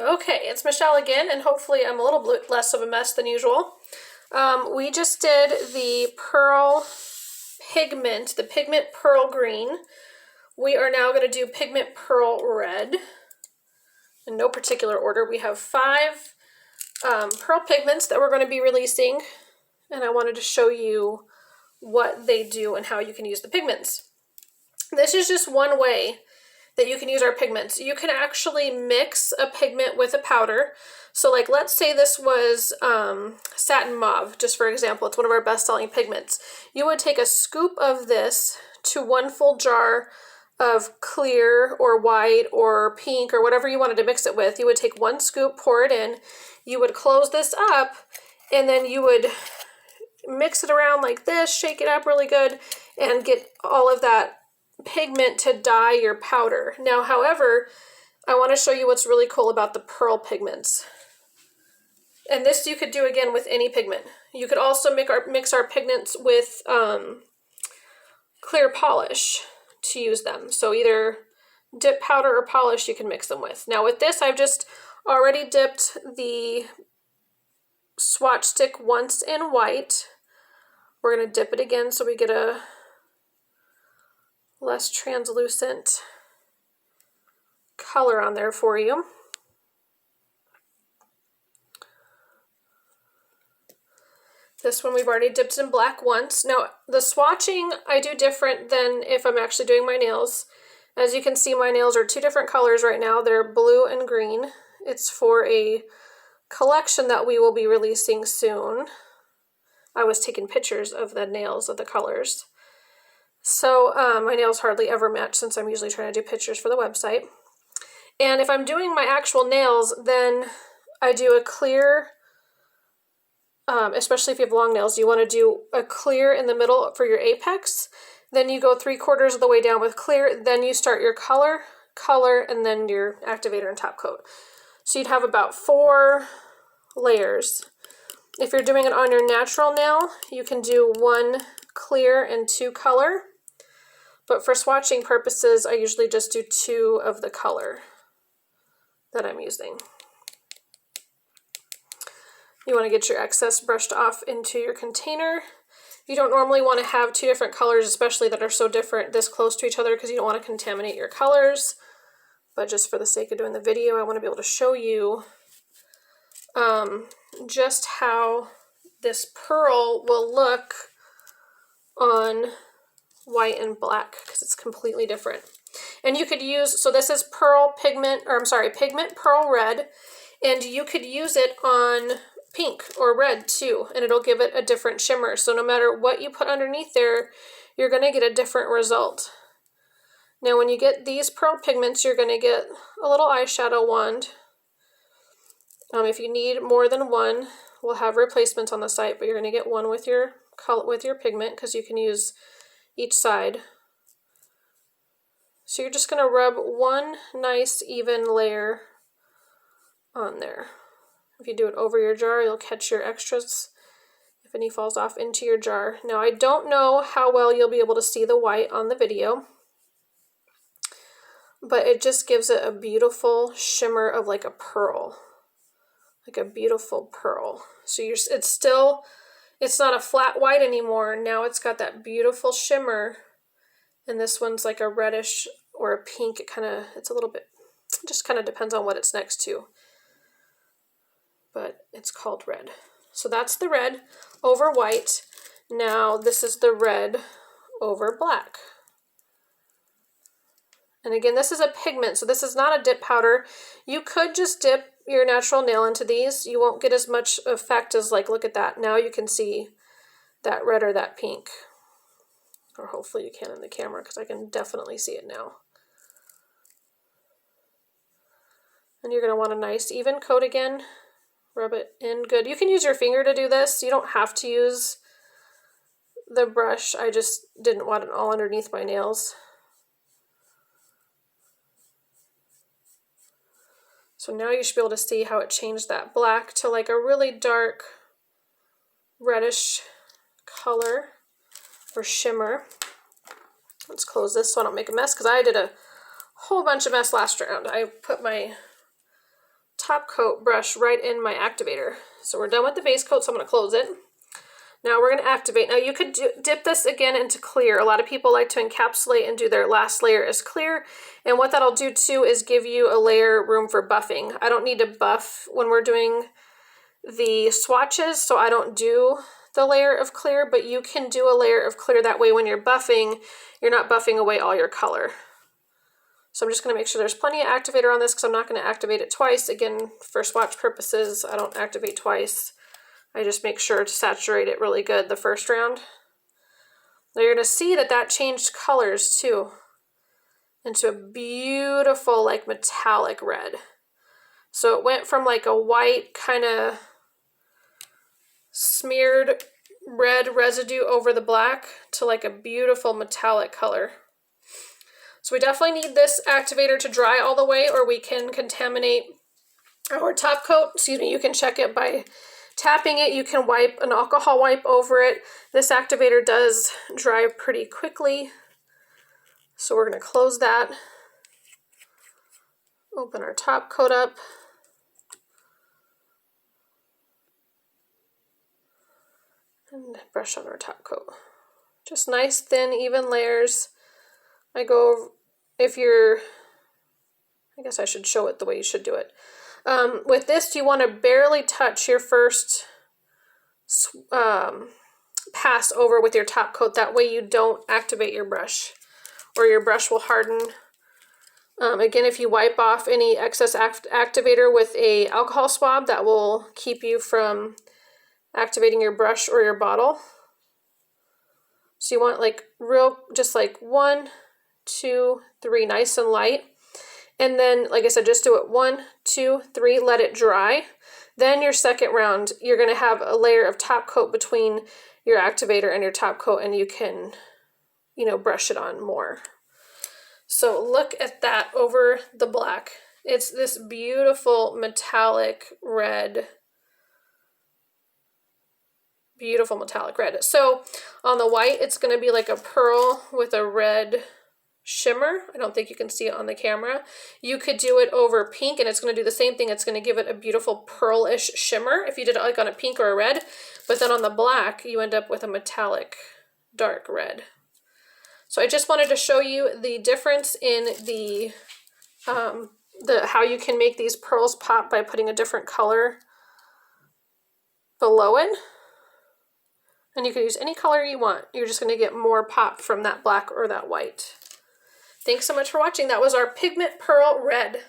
Okay, it's Michelle again, and hopefully I'm a little bit less of a mess than usual. We just did the Pearl Pigment, the Pigment Pearl Green. We are now going to do Pigment Pearl Red. In no particular order, we have 5 Pearl Pigments that we're going to be releasing, and I wanted to show you what they do and how you can use the pigments. This is just one way that you can use our pigments. You can actually mix a pigment with a powder. So like, let's say this was Satin Mauve, just for example. It's one of our best-selling pigments. You would take a scoop of this to 1 full jar of clear or white or pink or whatever you wanted to mix it with. You would take 1 scoop, pour it in. You would close this up, and then you would mix it around like this, shake it up really good, and get all of that pigment to dye your powder. Now, however, I want to show you what's really cool about the Pearl Pigments. And this you could do again with any pigment. You could also mix our pigments with clear polish to use them. So either dip powder or polish you can mix them with. Now with this, I've just already dipped the swatch stick once in white. We're going to dip it again so we get a less translucent color on there for you. This one we've already dipped in black once. Now the swatching I do different than if I'm actually doing my nails. As you can see, my nails are 2 different colors right now. They're blue and green. It's for a collection that we will be releasing soon. I was taking pictures of the nails of the colors. So my nails hardly ever match since I'm usually trying to do pictures for the website. And if I'm doing my actual nails, then I do a clear, especially if you have long nails, you want to do a clear in the middle for your apex. Then you go 3/4 of the way down with clear. Then you start your color, and then your activator and top coat. So you'd have about 4 layers. If you're doing it on your natural nail, you can do 1 clear and 2 color. But for swatching purposes, I usually just do 2 of the color that I'm using. You want to get your excess brushed off into your container. You don't normally want to have 2 different colors, especially that are so different this close to each other, because you don't want to contaminate your colors. But just for the sake of doing the video, I want to be able to show you just how this pearl will look on white and black, because it's completely different. And you could use, so this is Pearl Pigment, or I'm sorry, Pigment Pearl Red, and you could use it on pink or red too, and it'll give it a different shimmer. So no matter what you put underneath there, you're going to get a different result. Now when you get these Pearl Pigments, you're going to get a little eyeshadow wand. If you need more than 1, we'll have replacements on the site, but you're going to get 1 with your color, with your pigment, because you can use each side. So you're just going to rub 1 nice even layer on there. If you do it over your jar, you'll catch your extras if any falls off into your jar. Now I don't know how well you'll be able to see the white on the video, but it just gives it a beautiful shimmer of like a pearl. Like a beautiful pearl. So it's not a flat white anymore. Now it's got that beautiful shimmer, and this one's like a reddish or a pink. It's a little bit, just kind of depends on what it's next to. But it's called red. So that's the red over white. Now this is the red over black. And again, this is a pigment, so this is not a dip powder. You could just dip your natural nail into these. You won't get as much effect as, like, look at that. Now you can see that red or that pink. Or hopefully you can in the camera, because I can definitely see it now. And you're going to want a nice even coat again. Rub it in good. You can use your finger to do this. You don't have to use the brush. I just didn't want it all underneath my nails. So now you should be able to see how it changed that black to like a really dark reddish color or shimmer. Let's close this so I don't make a mess, because I did a whole bunch of mess last round. I put my top coat brush right in my activator. So we're done with the base coat, so I'm going to close it. Now we're going to activate. Now you could dip this again into clear. A lot of people like to encapsulate and do their last layer as clear. And what that'll do too is give you a layer room for buffing. I don't need to buff when we're doing the swatches, so I don't do the layer of clear, but you can do a layer of clear. That way when you're buffing, you're not buffing away all your color. So I'm just going to make sure there's plenty of activator on this because I'm not going to activate it twice. Again, for swatch purposes, I don't activate twice. I just make sure to saturate it really good the first round. Now you're going to see that that changed colors too into a beautiful like metallic red. So it went from like a white kind of smeared red residue over the black to like a beautiful metallic color. So we definitely need this activator to dry all the way or we can contaminate our top coat. Excuse me, you can check it by tapping it. You can wipe an alcohol wipe over it. This activator does dry pretty quickly. So we're going to close that. Open our top coat up. And brush on our top coat. Just nice, thin, even layers. I go, I guess I should show it the way you should do it. With this, you want to barely touch your first pass over with your top coat. That way you don't activate your brush or your brush will harden. Again, if you wipe off any excess activator with a alcohol swab, that will keep you from activating your brush or your bottle. So you want like just like 1, 2, 3, nice and light. And then, like I said, just do it 1, 2, 3, let it dry. Then your second round, you're going to have a layer of top coat between your activator and your top coat, and you can, brush it on more. So look at that over the black. It's this beautiful metallic red. Beautiful metallic red. So on the white, it's going to be like a pearl with a red shimmer. I don't think you can see it on the camera. You could do it over pink and it's going to do the same thing. It's going to give it a beautiful pearlish shimmer if you did it like on a pink or a red. But then on the black, you end up with a metallic dark red. So I just wanted to show you the difference in the how you can make these pearls pop by putting a different color below it. And you can use any color you want. You're just going to get more pop from that black or that white. Thanks so much for watching. That was our Pigment Pearl Red.